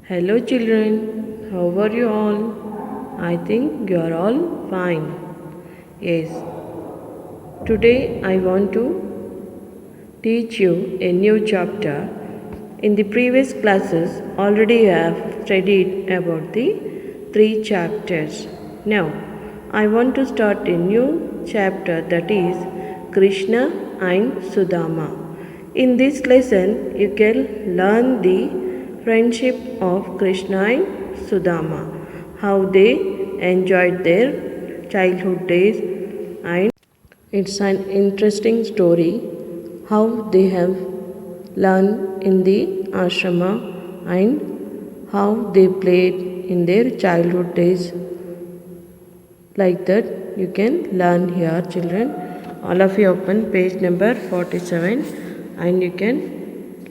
Hello children, how are you all? I think you are all fine. Yes, today I want to teach you a new chapter. In the previous classes, already I have studied about the 3 chapters. Now, I want to start a new chapter, that is Krishna and Sudama. In this lesson, you can learn the friendship of Krishna and Sudama, how they enjoyed their childhood days, and it's an interesting story how they have learned in the ashrama and how they played in their childhood days. Like that, you can learn here, children. All of you open page number 47 and you can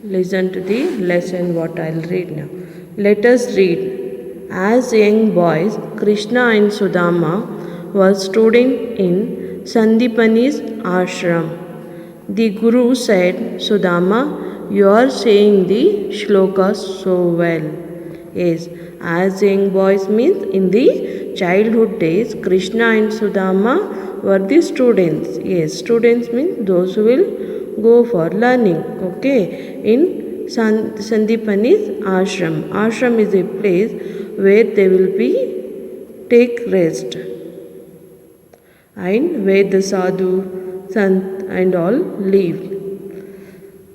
listen to the lesson what I'll read now. Let us read. As young boys, Krishna and Sudama were studying in Sandipani's ashram. The Guru said, Sudama, you are saying the shlokas so well. Yes, as young boys means in the childhood days, Krishna and Sudama were the students. Yes, students means those who will go for learning. Okay, in Sandipani's ashram. Ashram is a place where they will be take rest and where the sadhu, sant and all live.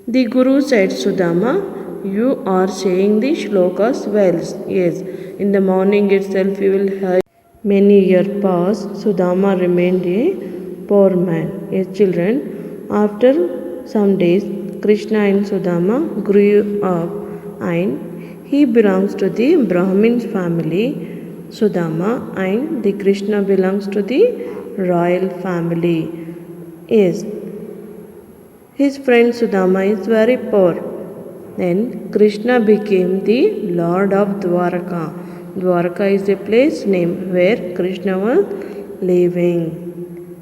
The Guru said, Sudama, you are saying the shlokas well. Yes, in the morning itself you will hear. Many years passed, Sudama remained a poor man. Yes, children, after some days, Krishna and Sudama grew up and he belongs to the Brahmin's family, Sudama, and the Krishna belongs to the royal family. Yes, his friend Sudama is very poor. Then Krishna became the Lord of Dwaraka. Dwaraka is a place name where Krishna was living.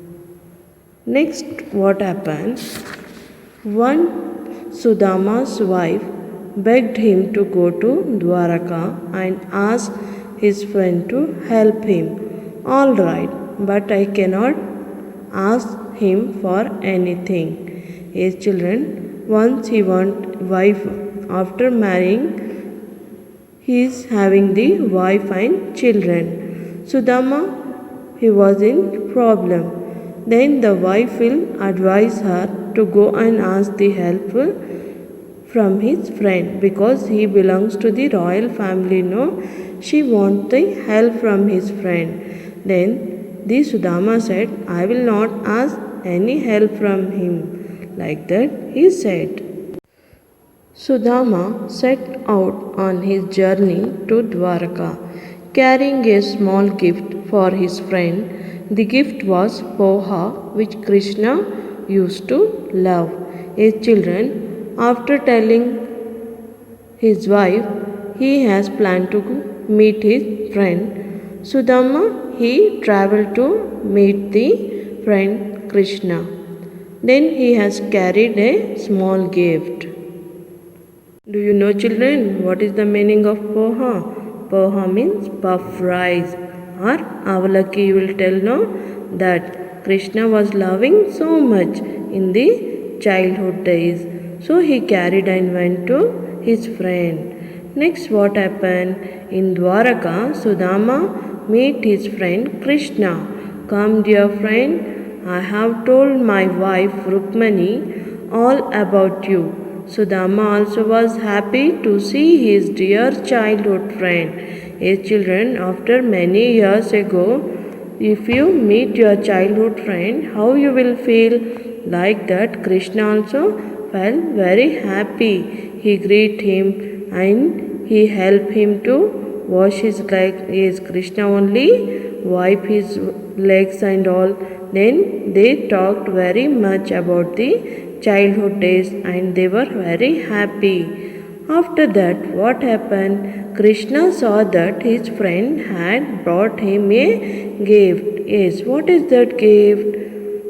Next, what happened? One Sudama's wife begged him to go to Dwaraka and asked his friend to help him. All right, but I cannot ask him for anything. Yes, children, once he want wife. After marrying, he is having the wife and children. Sudama, he was in problem. Then the wife will advise her to go and ask the help from his friend because he belongs to the royal family. No, she wants the help from his friend. Then the Sudama said, I will not ask any help from him. Like that he said. Sudama set out on his journey to Dwaraka, carrying a small gift for his friend. The gift was poha, which Krishna used to love. His children, after telling his wife he has planned to meet his friend Sudama, he traveled to meet the friend Krishna. Then he has carried a small gift. Do you know, children, what is the meaning of poha? Poha means puff rice or avalaki. You will tell no that Krishna was loving so much in the childhood days. So he carried and went to his friend. Next, what happened? In Dwaraka, Sudama met his friend Krishna. Come, dear friend, I have told my wife Rukmani all about you. Sudama also was happy to see his dear childhood friend. Yes, children, after many years ago, if you meet your childhood friend, how you will feel? Like that, Krishna also felt very happy. He greeted him and he helped him to wash his legs. Yes, Krishna only wipe his legs and all. Then they talked very much about the childhood days and they were very happy. After that, what happened? Krishna saw that his friend had brought him a gift. Yes, what is that gift?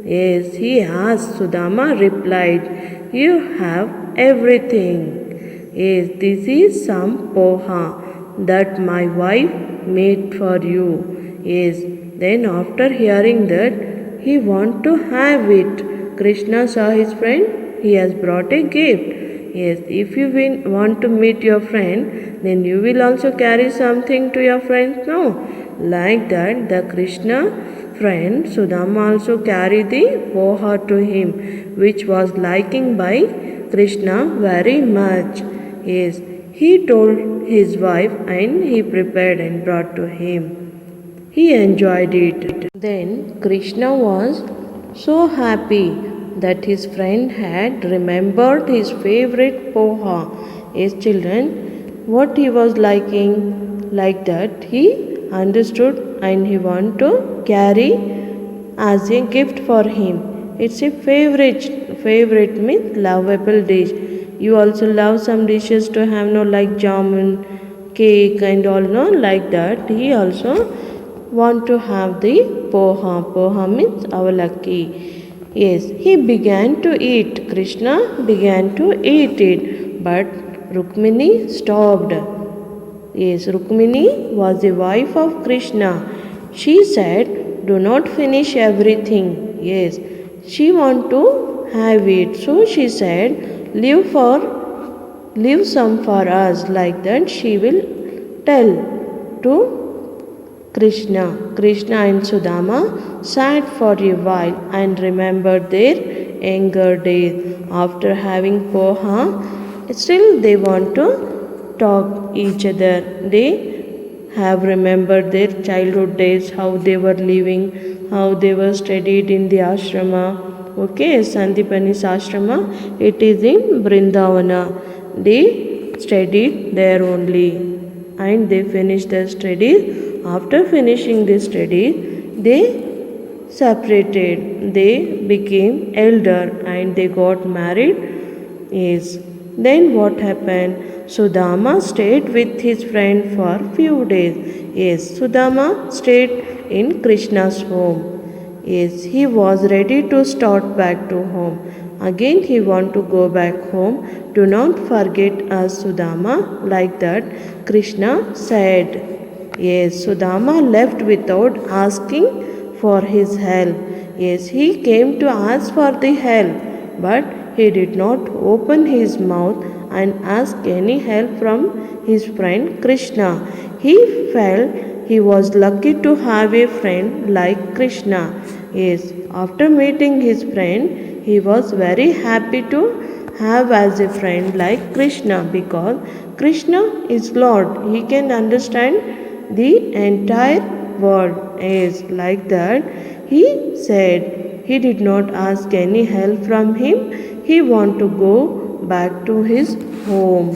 Yes, he asked. Sudama replied, you have everything. Yes, this is some poha. that my wife made for you. Yes, then after hearing that, he want to have it. Krishna saw his friend, he has brought a gift. Yes, if you want to meet your friend, then you will also carry something to your friend. No, like that, the Krishna friend Sudama also carried the poha to him, which was liking by Krishna very much. Yes, he told his wife and he prepared and brought to him. He enjoyed it. Then Krishna was so happy that his friend had remembered his favorite poha. Yes, children, what he was liking, like that he understood and he want to carry as a gift for him. It's a favorite means lovable dish. You also love some dishes to have, no, like jamun, cake and all, no, like that. He also want to have the poha. Poha means avalakki. Yes, he began to eat. Krishna began to eat it, but Rukmini stopped. Yes, Rukmini was the wife of Krishna. She said, "Do not finish everything." Yes, she want to have it. So she said, leave some for us. Like that she will tell to Krishna. Krishna and Sudama sat for a while and remembered their younger days. After having poha, still they want to talk each other. They have remembered their childhood days, how they were living, how they were studied in the ashrama. Okay, Sandipani's ashrama, it is in Vrindavana. They studied there only and they finished their studies. After finishing the studies, they separated. They became elder and they got married. Yes. Then what happened? Sudama stayed with his friend for few days. Yes, Sudama stayed in Krishna's home. Yes, he was ready to start back to home. Again he want to go back home. Do not forget us, Sudama. Like that Krishna said. Yes, Sudama left without asking for his help. Yes, he came to ask for the help, but he did not open his mouth and ask any help from his friend Krishna. He felt he was lucky to have a friend like Krishna. Yes, after meeting his friend, he was very happy to have as a friend like Krishna, because Krishna is Lord. He can understand the entire world. Is like that. He said he did not ask any help from him. He want to go back to his home.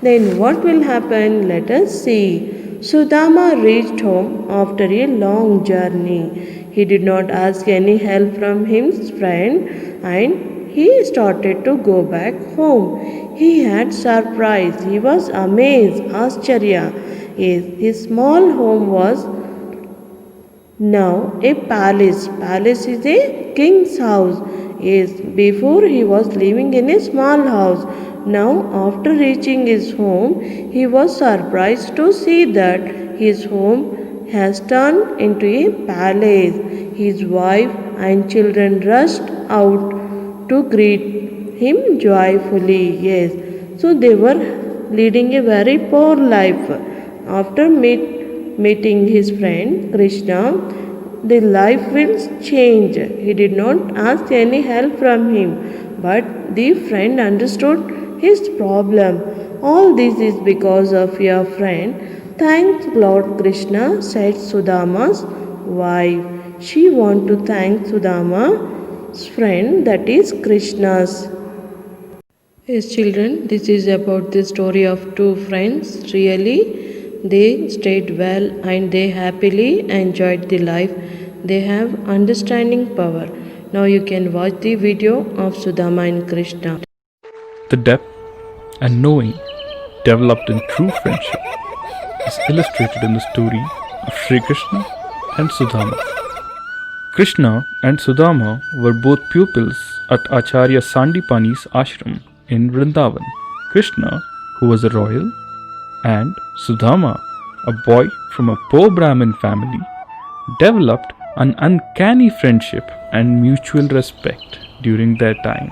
Then what will happen? Let us see. Sudama reached home after a long journey. He did not ask any help from his friend and he started to go back home. He had surprise. He was amazed. Ascharya. His small home was now a palace. Palace is a king's house. Yes, before he was living in a small house. Now after reaching his home, he was surprised to see that his home has turned into a palace. His wife and children rushed out to greet him joyfully. Yes, so they were leading a very poor life. After meeting his friend Krishna, the life will change. He did not ask any help from him, but the friend understood his problem. All this is because of your friend. Thanks Lord Krishna, said Sudama's wife. She want to thank Sudama's friend, that is Krishna's. Yes, children, this is about the story of two friends. Really, they stayed well and they happily enjoyed the life. They have understanding power. Now you can watch the video of Sudama and Krishna. The depth and knowing developed in true friendship is illustrated in the story of Sri Krishna and Sudama. Krishna and Sudama were both pupils at Acharya Sandipani's ashram in Vrindavan. Krishna, who was a royal, and Sudama, a boy from a poor Brahmin family, developed an uncanny friendship and mutual respect during their time.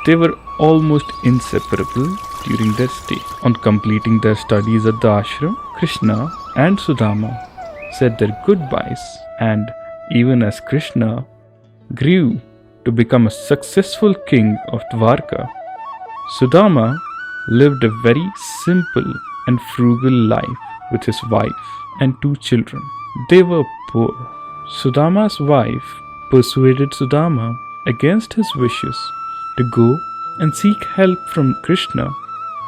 They were almost inseparable during their stay. On completing their studies at the ashram, Krishna and Sudama said their goodbyes, and even as Krishna grew to become a successful king of Dwarka, Sudama lived a very simple and frugal life with his wife and 2 children. They were poor. Sudama's wife persuaded Sudama against his wishes to go and seek help from Krishna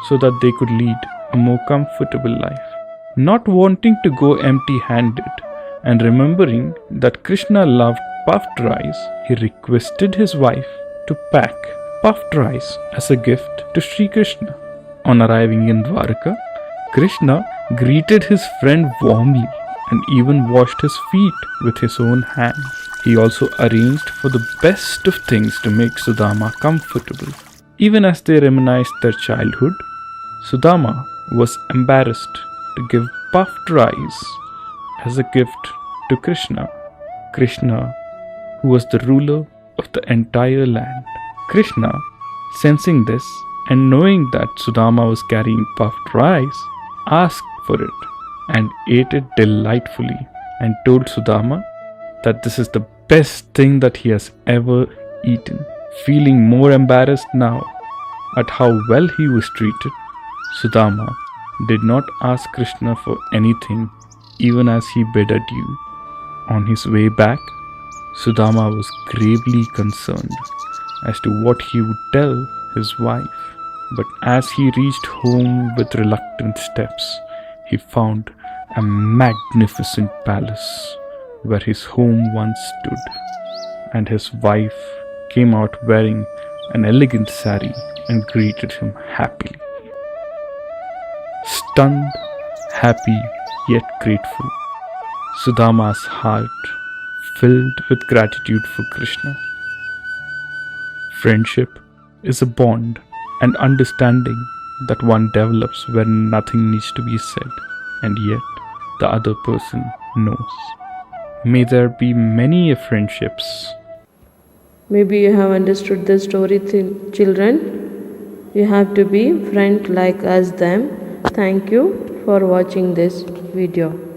so that they could lead a more comfortable life. Not wanting to go empty handed and remembering that Krishna loved puffed rice, he requested his wife to pack puffed rice as a gift to Sri Krishna. On arriving in Dwarka, Krishna greeted his friend warmly and even washed his feet with his own hands. He also arranged for the best of things to make Sudama comfortable. Even as they reminisced their childhood, Sudama was embarrassed to give puffed rice as a gift to Krishna. Krishna, who was the ruler of the entire land. Krishna, sensing this and knowing that Sudama was carrying puffed rice, asked for it and ate it delightfully and told Sudama that this is the best thing that he has ever eaten. Feeling more embarrassed now at how well he was treated, Sudama did not ask Krishna for anything even as he bid adieu. On his way back, Sudama was gravely concerned as to what he would tell his wife. But as he reached home with reluctant steps, he found a magnificent palace where his home once stood, and his wife came out wearing an elegant sari and greeted him happily. Stunned, happy, yet grateful, Sudama's heart filled with gratitude for Krishna. Friendship is a bond and understanding that one develops where nothing needs to be said, and yet the other person knows. May there be many friendships. Maybe you have understood the story, children. You have to be friend like us them. Thank you for watching this video.